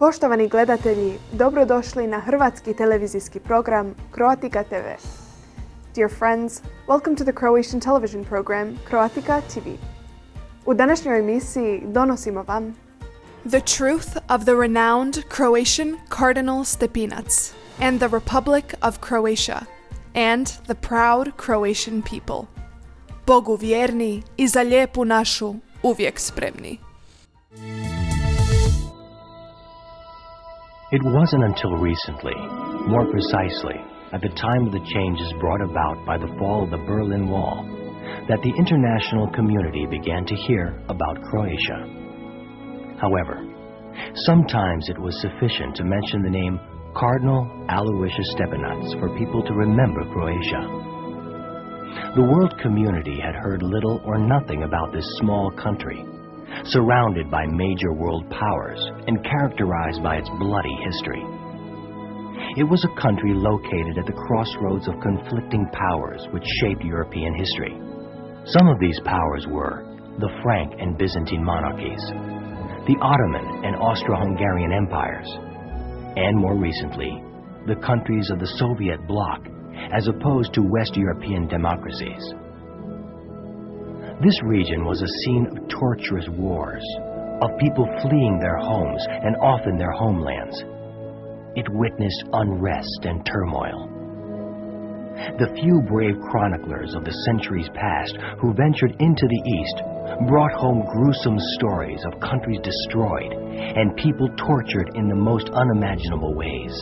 Poštovani gledatelji, dobrodošli na hrvatski televizijski program Croatica TV. Dear friends, welcome to the Croatian television program Croatica TV. U današnjoj emisiji donosimo vam The Truth of the Renowned Croatian Cardinal Stepinac and the Republic of Croatia and the Proud Croatian People. Bogu vjerni i za lijepu našu uvijek spremni. It wasn't until recently, more precisely, at the time of the changes brought about by the fall of the Berlin Wall, that the international community began to hear about Croatia. However, sometimes it was sufficient to mention the name Cardinal Aloysius Stepinac for people to remember Croatia. The world community had heard little or nothing about this small country, surrounded by major world powers and characterized by its bloody history. It was a country located at the crossroads of conflicting powers which shaped European history. Some of these powers were the Frank and Byzantine monarchies, the Ottoman and Austro-Hungarian empires, and more recently, the countries of the Soviet bloc as opposed to West European democracies. This region was a scene of torturous wars, of people fleeing their homes and often their homelands. It witnessed unrest and turmoil. The few brave chroniclers of the centuries past who ventured into the East brought home gruesome stories of countries destroyed and people tortured in the most unimaginable ways.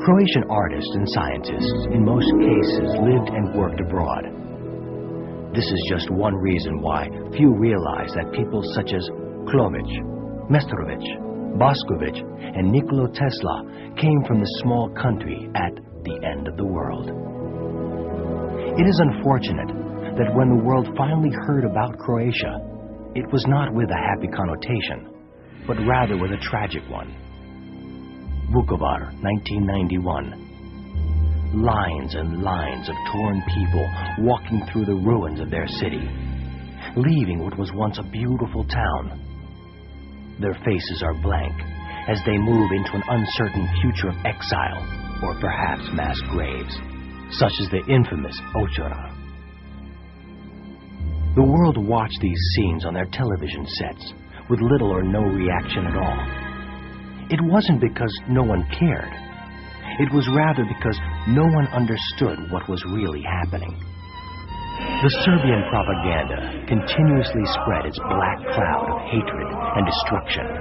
Croatian artists and scientists, in most cases, lived and worked abroad. This is just one reason why few realize that people such as Klovic, Mesterovic, Boskovic, and Nikola Tesla came from the small country at the end of the world. It is unfortunate that when the world finally heard about Croatia, it was not with a happy connotation, but rather with a tragic one. Vukovar, 1991. Lines and lines of torn people walking through the ruins of their city, leaving what was once a beautiful town. Their faces are blank as they move into an uncertain future of exile or perhaps mass graves, such as the infamous Ochora. The world watched these scenes on their television sets with little or no reaction at all. It wasn't because no one cared. It was rather because no one understood what was really happening. The Serbian propaganda continuously spread its black cloud of hatred and destruction.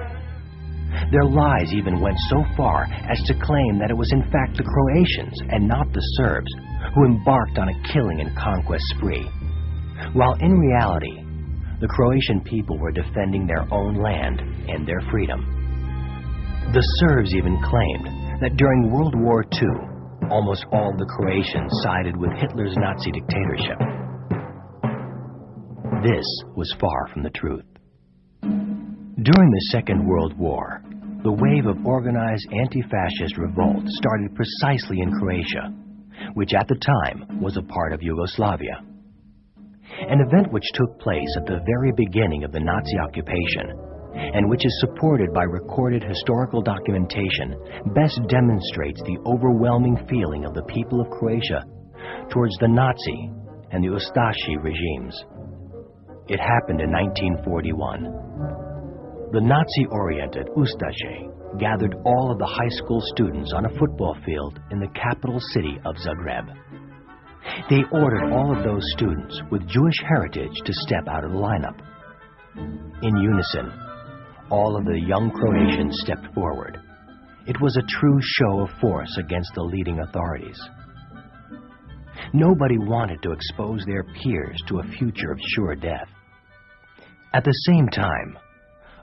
Their lies even went so far as to claim that it was in fact the Croatians and not the Serbs who embarked on a killing and conquest spree, while in reality, the Croatian people were defending their own land and their freedom. The Serbs even claimed that during World War II, almost all the Croatians sided with Hitler's Nazi dictatorship. This was far from the truth. During the Second World War, the wave of organized anti-fascist revolt started precisely in Croatia, which at the time was a part of Yugoslavia. An event which took place at the very beginning of the Nazi occupation and which is supported by recorded historical documentation, best demonstrates the overwhelming feeling of the people of Croatia towards the Nazi and the Ustashi regimes. It happened in 1941. The Nazi-oriented Ustaše gathered all of the high school students on a football field in the capital city of Zagreb. They ordered all of those students with Jewish heritage to step out of the lineup. In unison, all of the young Croatians stepped forward. It was a true show of force against the leading authorities. Nobody wanted to expose their peers to a future of sure death. At the same time,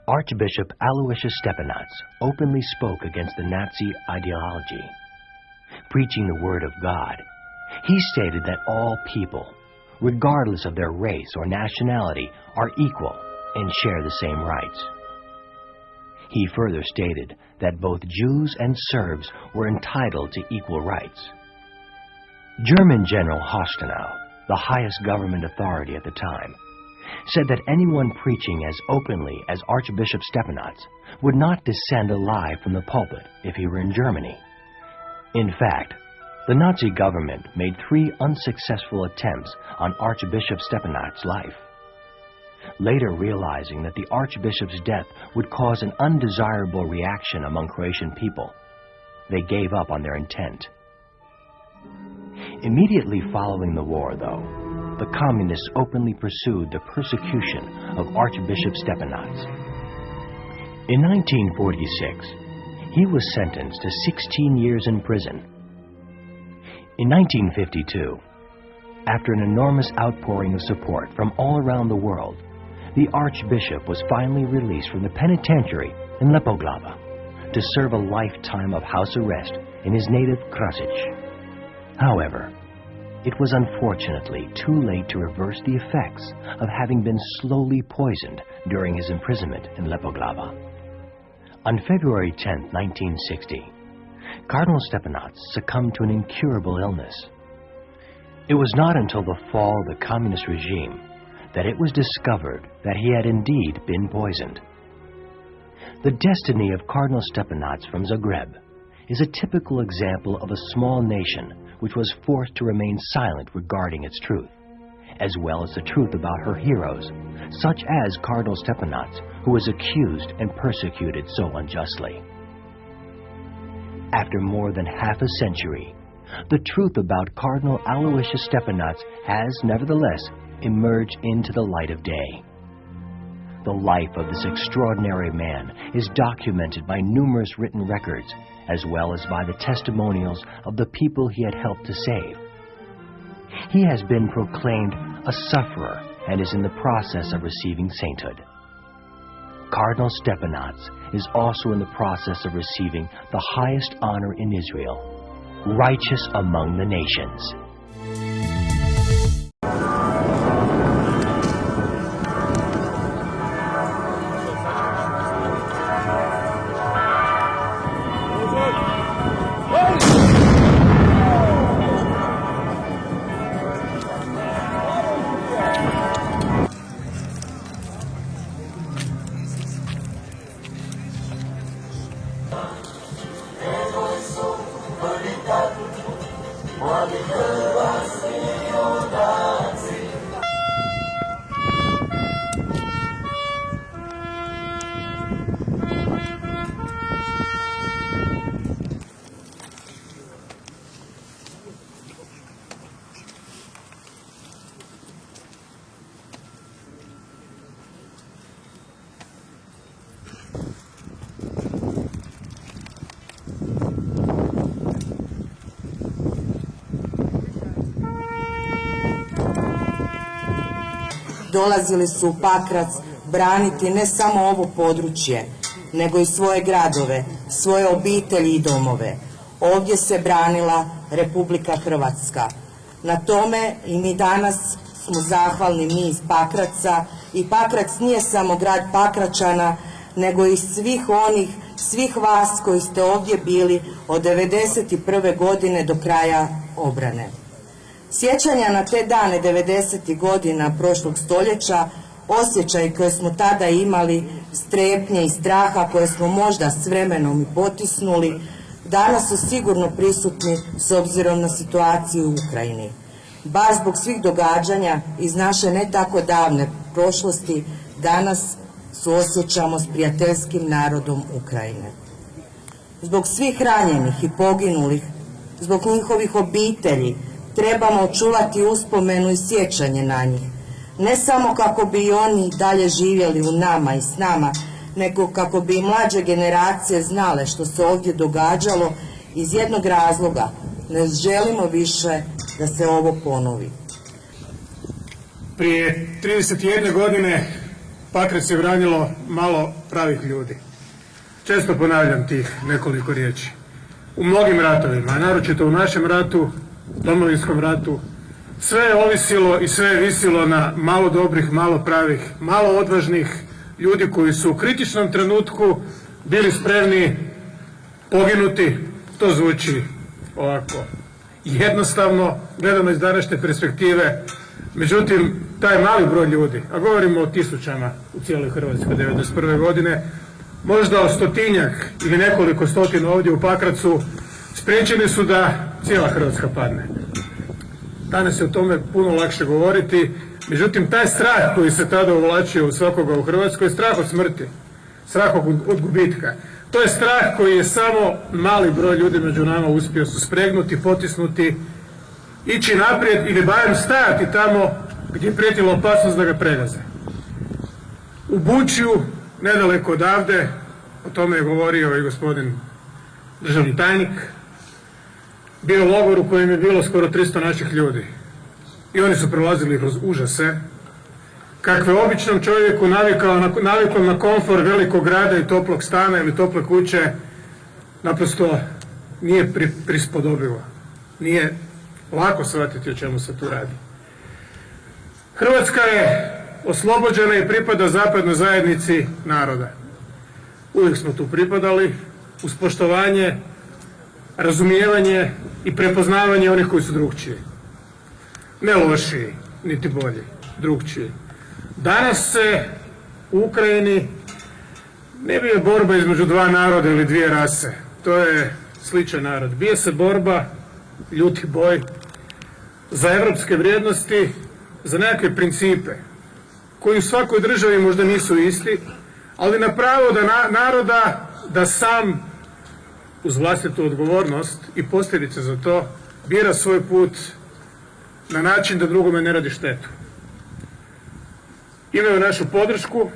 Archbishop Aloysius Stepinac openly spoke against the Nazi ideology. Preaching the word of God, he stated that all people, regardless of their race or nationality, are equal and share the same rights. He further stated that both Jews and Serbs were entitled to equal rights. German General Hostenau, the highest government authority at the time, said that anyone preaching as openly as Archbishop Stepanats would not descend alive from the pulpit if he were in Germany. In fact, the Nazi government made 3 unsuccessful attempts on Archbishop Stepanats' life. Later realizing that the Archbishop's death would cause an undesirable reaction among Croatian people, they gave up on their intent. Immediately following the war, though, the Communists openly pursued the persecution of Archbishop Stepanats. In 1946, he was sentenced to 16 years in prison. In 1952, after an enormous outpouring of support from all around the world, the Archbishop was finally released from the penitentiary in Lepoglava to serve a lifetime of house arrest in his native Krasic. However, it was unfortunately too late to reverse the effects of having been slowly poisoned during his imprisonment in Lepoglava. On February 10, 1960, Cardinal Stepanats succumbed to an incurable illness. It was not until the fall of the communist regime that it was discovered that he had indeed been poisoned. The destiny of Cardinal Stepanats from Zagreb is a typical example of a small nation which was forced to remain silent regarding its truth, as well as the truth about her heroes, such as Cardinal Stepanats, who was accused and persecuted so unjustly. After more than half a century, the truth about Cardinal Aloysius Stepanats has, nevertheless, emerged into the light of day. The life of this extraordinary man is documented by numerous written records, as well as by the testimonials of the people he had helped to save. He has been proclaimed a sufferer and is in the process of receiving sainthood. Cardinal Stepanats is also in the process of receiving the highest honor in Israel, righteous among the nations. Dolazili su u Pakrac braniti ne samo ovo područje, nego i svoje gradove, svoje obitelji i domove. Ovdje se branila Republika Hrvatska. Na tome i mi danas smo zahvalni, mi iz Pakraca. I Pakrac nije samo grad Pakračana, nego i svih vas koji ste ovdje bili od 1991. godine do kraja obrane. Sjećanja na te dane 90. godina prošlog stoljeća, osjećaj koje smo tada imali, strepnje i straha koje smo možda s vremenom i potisnuli, danas su sigurno prisutni s obzirom na situaciju u Ukrajini. Baš zbog svih događanja iz naše ne tako davne prošlosti, danas suosjećamo s prijateljskim narodom Ukrajine. Zbog svih ranjenih i poginulih, zbog njihovih obitelji, trebamo očuvati uspomenu i sjećanje na njih. Ne samo kako bi i oni dalje živjeli u nama i s nama, nego kako bi i mlađe generacije znale što se ovdje događalo iz jednog razloga. Ne želimo više da se ovo ponovi. Prije 31 godine Pakrac je branilo malo pravih ljudi. Često ponavljam tih nekoliko riječi. U mnogim ratovima, a naročito u našem ratu, Domovinskom ratu, sve je ovisilo i sve je visilo na malo dobrih, malo pravih, malo odvažnih ljudi koji su u kritičnom trenutku bili spremni poginuti. To zvuči ovako jednostavno, gledano iz današnje perspektive, Međutim, taj mali broj ljudi, a govorimo o tisućama u cijeloj Hrvatskoj 1991. godine, možda o stotinjak ili nekoliko stotina ovdje u Pakracu, spriječili su da cijela Hrvatska padne. Danas je o tome puno lakše govoriti, međutim taj strah koji se tada uvlačio u svakoga u Hrvatskoj je strah od smrti, strah od gubitka. To je strah koji je samo mali broj ljudi među nama uspio suspregnuti, potisnuti, ići naprijed ili barem stajati tamo gdje je prijetila opasnost da ga pregaze. U Bučju, nedaleko odavde, o tome je govorio i gospodin državni tajnik, bio logor u kojem je bilo skoro 300 naših ljudi. I oni su prolazili kroz užase, kakve običnom čovjeku navikom na komfor velikog grada i toplog stana ili tople kuće naprosto nije prispodobivo. Nije lako shvatiti o čemu se tu radi. Hrvatska je oslobođena i pripada zapadnoj zajednici naroda. Uvijek smo tu pripadali uz poštovanje, razumijevanje i prepoznavanje onih koji su drukčiji. Ne lošiji, niti bolji, drukčiji. Danas se u Ukrajini ne bije borba između dva naroda ili dvije rase. To je sličan narod. Bije se borba, ljuti boj, za evropske vrijednosti, za nekakve principe koji u svakoj državi možda nisu isti, ali na pravo naroda da sam uz vlastitu odgovornost i posljedice za to bira svoj put na način da drugome ne radi štetu. Imaju našu podršku,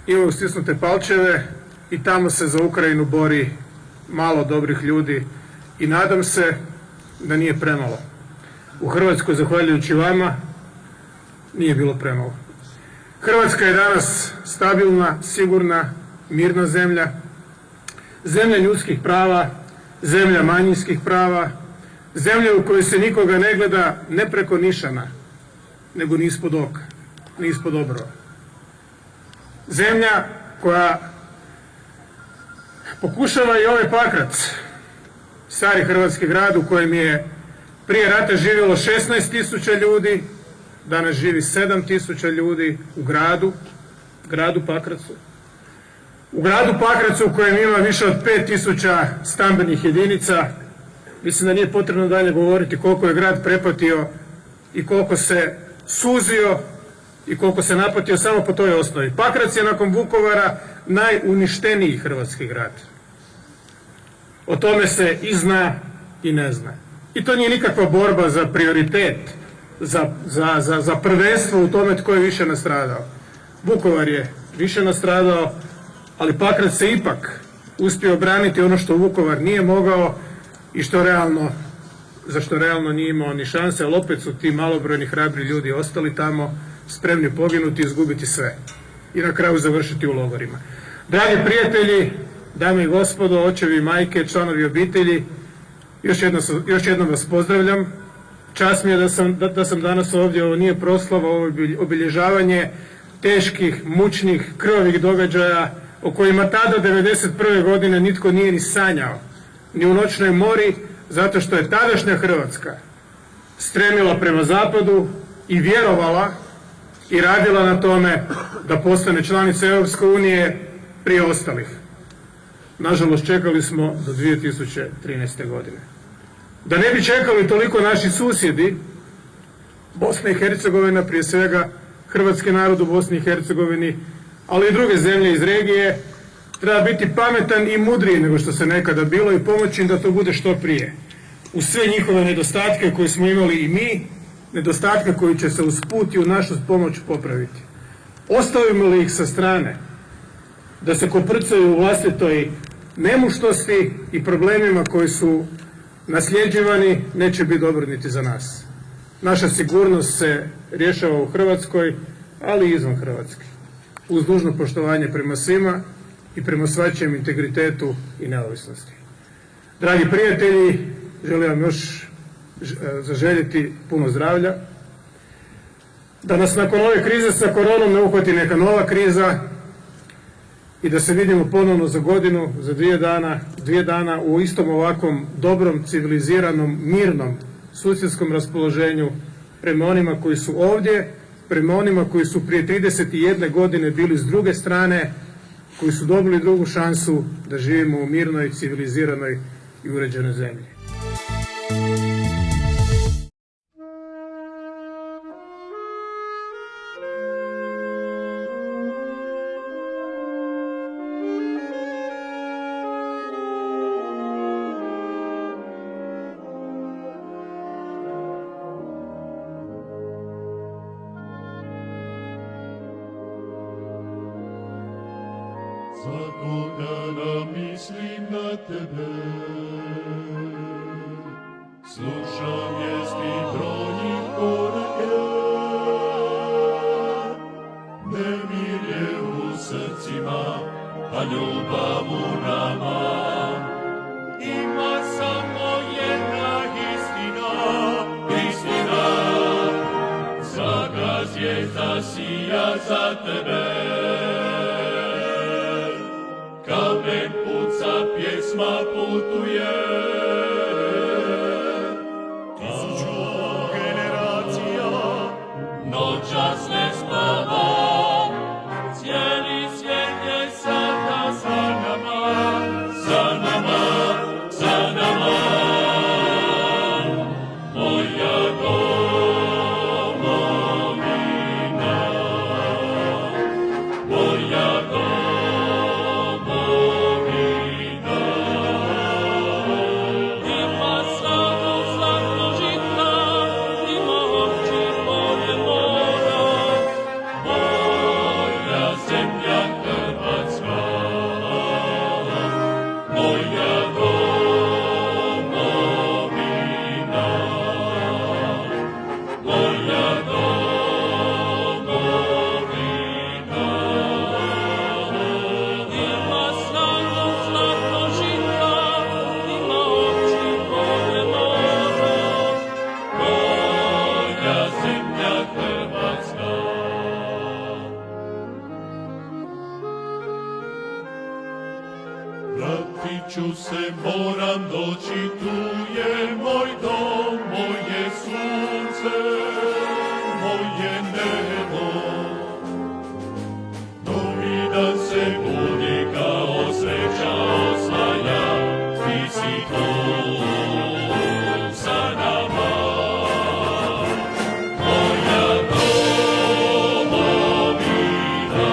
imaju stisnute palčeve i tamo se za Ukrajinu bori malo dobrih ljudi i nadam se da nije premalo. U Hrvatskoj, zahvaljujući vama, nije bilo premalo. Hrvatska je danas stabilna, sigurna, mirna zemlja, zemlja ljudskih prava, zemlja manjinskih prava, zemlja u kojoj se nikoga ne gleda ne preko nišana, nego ni ispod oka, ni ispod obrova. Zemlja koja pokušava i ovaj Pakrac, stari hrvatski grad u kojem je prije rata živjelo 16.000 ljudi, danas živi 7.000 ljudi u gradu Pakracu. U gradu Pakracu u kojem ima više od 5.000 stambenih jedinica, mislim da nije potrebno dalje govoriti koliko je grad prepatio i koliko se suzio i koliko se napatio samo po toj osnovi. Pakrac je nakon Vukovara najuništeniji hrvatski grad. O tome se i zna i ne zna. I to nije nikakva borba za prioritet, za prvenstvo u tome tko je više nastradao. Vukovar je više nastradao, ali Pakrac se ipak uspio obraniti ono što Vukovar nije mogao i za što realno nije imao ni šanse, ali opet su ti malobrojni hrabri ljudi ostali tamo, spremni poginuti i izgubiti sve. I na kraju završiti u logorima. Dragi prijatelji, dame i gospodo, očevi i majke, članovi obitelji, još jednom vas pozdravljam. Čast mi je da sam danas ovdje, ovo nije proslava, ovo je obilježavanje teških, mučnih, krvavih događaja o kojima tada 1991. godine nitko nije ni sanjao, ni u noćnoj mori, zato što je tadašnja Hrvatska stremila prema zapadu i vjerovala i radila na tome da postane članica Europske unije prije ostalih. Nažalost, čekali smo do 2013. godine. Da ne bi čekali toliko naši susjedi, Bosna i Hercegovina, prije svega hrvatski narod u Bosni i Hercegovini, ali i druge zemlje iz regije, treba biti pametan i mudriji nego što se nekada bilo i pomoći im da to bude što prije. Uz sve njihove nedostatke koje smo imali i mi, nedostatke koji će se usput i u našu pomoć popraviti. Ostavimo li ih sa strane da se koprcaju u vlastitoj nemuštosti i problemima koji su nasljeđivani, neće biti dobro niti za nas. Naša sigurnost se rješava u Hrvatskoj, ali i izvan Hrvatske. Uz dužno poštovanje prema svima i prema svačijem integritetu i neovisnosti. Dragi prijatelji, želim vam još zaželjeti puno zdravlja. Da nas nakon ove krize sa koronom ne uhvati neka nova kriza i da se vidimo ponovno za godinu, za 2 dana u istom ovakvom dobrom, civiliziranom, mirnom susjedskom raspoloženju prema onima koji su ovdje, prema onima koji su prije 31 godine bili s druge strane, koji su dobili drugu šansu da živimo u mirnoj, civiliziranoj i uređenoj zemlji. Svakog dana mislim na tebe, slušam vijesti brojnih korake, nemir je u srcima, a ljubav u nama. Ima samo jedna istina, svaka zvijezda sija za tebe. Kamen puca, pjesma putuje, 1000 generacija noćas ne spava, cijeli svijet je sada za nama, za nama, za nama. Moja domovina, moja domovina. Vratit ću se, moram doći, tu je moj dom, moje sunce, moje nebo. Novi dan se budi kao sreća osvaja, ti si tu sa nama. Moja domovina,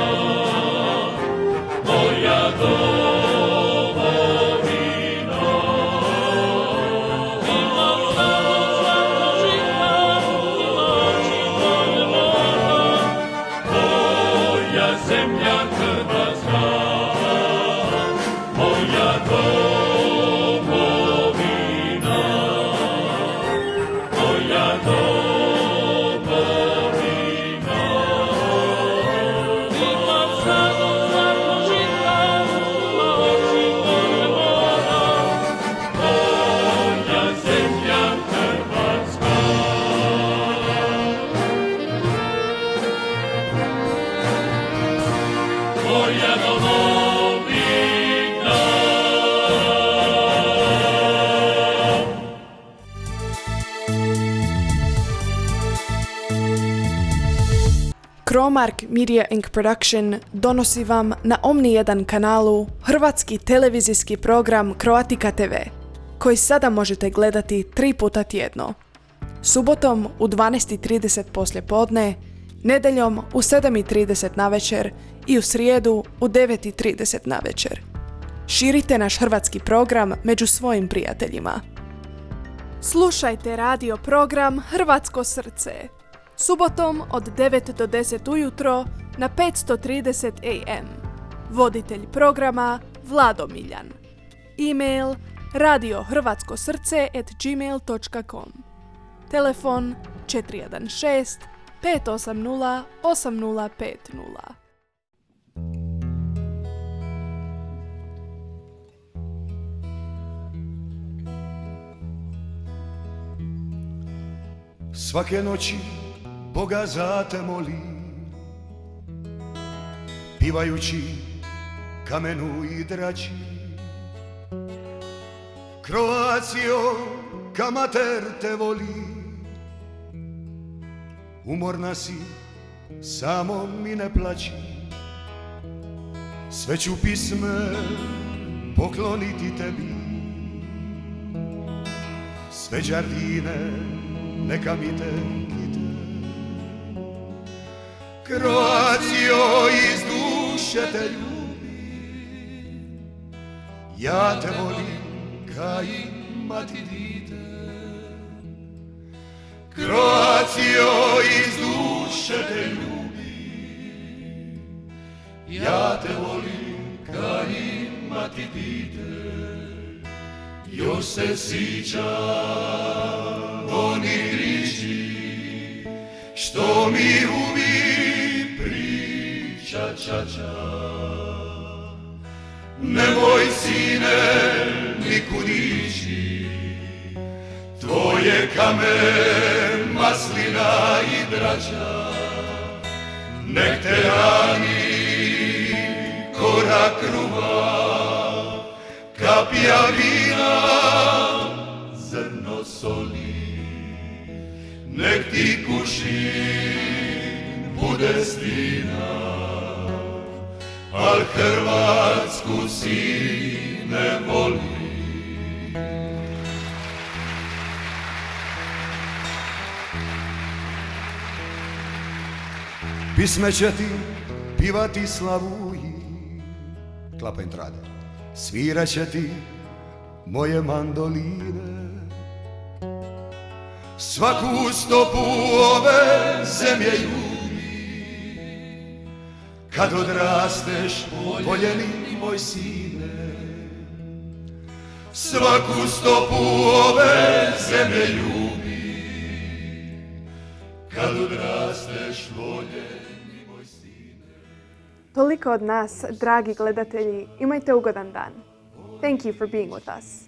moja domovina. Zemlja Hrvatska, moja domovina, moja domovina. Ima snadu zlatno žita, ima oči polne mora, moja zemlja Hrvatska. Moja domovina. Cromark Media Inc. Production donosi vam na Omni 1 kanalu hrvatski televizijski program Croatica TV, koji sada možete gledati 3 puta tjedno. Subotom u 12:30 poslijepodne, nedjeljom u 7:30 navečer i u srijedu u 9:30 navečer. Širite naš hrvatski program među svojim prijateljima. Slušajte radio program Hrvatsko srce. Subotom od 9 do 10 ujutro na 530 AM. Voditelj programa Vlado Miljan. E-mail radiohrvatskosrce@gmail.com. Telefon 416 580 8050. Svake noći Boga za te molim, pivajući kamenu i drači. Croacio, kamater te voli. Umorna si, samo mi ne plaći, sve ću pisme pokloniti tebi. Sve đardine neka mi te kite. Croacio, iz duše te ljubim, ja te volim ka imati dite. Croacio, iz duše te ljubim, ja te volim ka imati dite. Još se sjećam onih riječi što mi uvijek priča čača. Nemoj sine nikud ići, tvoje kamen, maslina i drača. Nek te rani korak kruha, kapija vina, zrno soli. Nek ti kušin bude stina, al Hrvatsku sine voli. Pisme će ti pivati slavuji, klapa entrade. Svirat će ti moje mandoline, svaku stopu ove zemlje ljubi. Kad odrasteš, voljeni moj sine, svaku stopu ove zemlje ljubi. Kad odrasteš, voljeni moj sine. Toliko od nas, dragi gledatelji, imajte ugodan dan. Thank you for being with us.